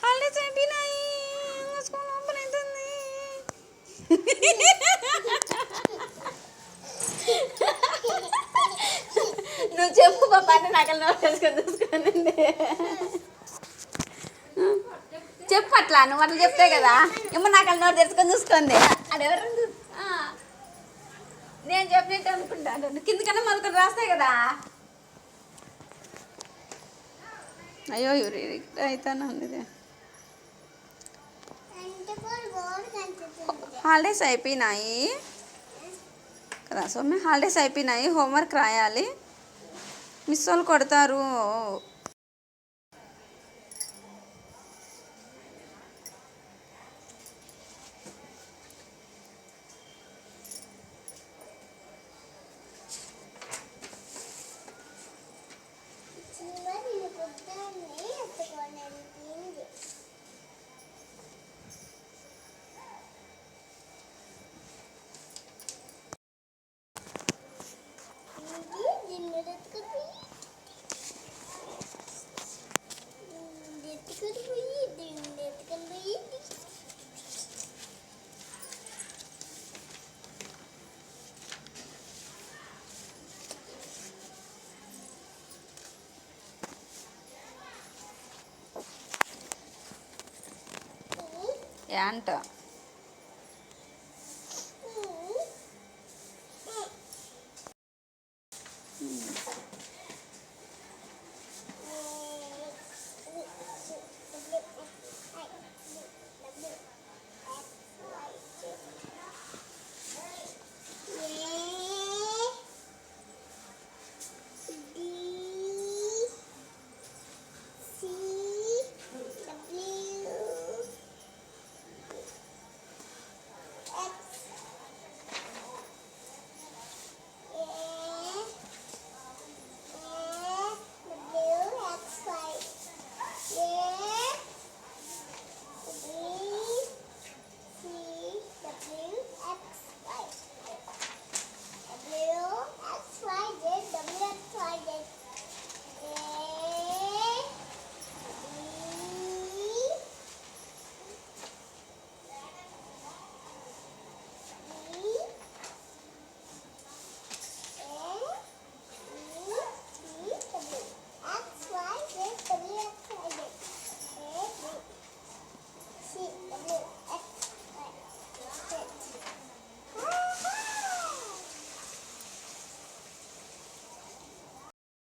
Holidays అయిపోయినాయి, school open అవుతుంది. నువ్వు చెప్పు పాప అంటే నాకు నోటేసుకొని చూసుకోనండి. చెప్పు అట్లా, నువ్వు అట్లా చెప్తే కదా ఏమో నాకు నోట్ తెచ్చుకొని చూసుకోండి. అడెవరు నేను చెప్పినట్టు అనుకుంటాను. కిందకన్నా మొదలు రాస్తాయి కదా. అయ్యో అవుతాను ఇది. హాలిడేస్ అయిపోయినాయి కదా సౌమ్య, హాలిడేస్ అయిపోయినాయి, హోంవర్క్ రాయాలి, మిస్ వాళ్ళు కొడతారు. ఏంట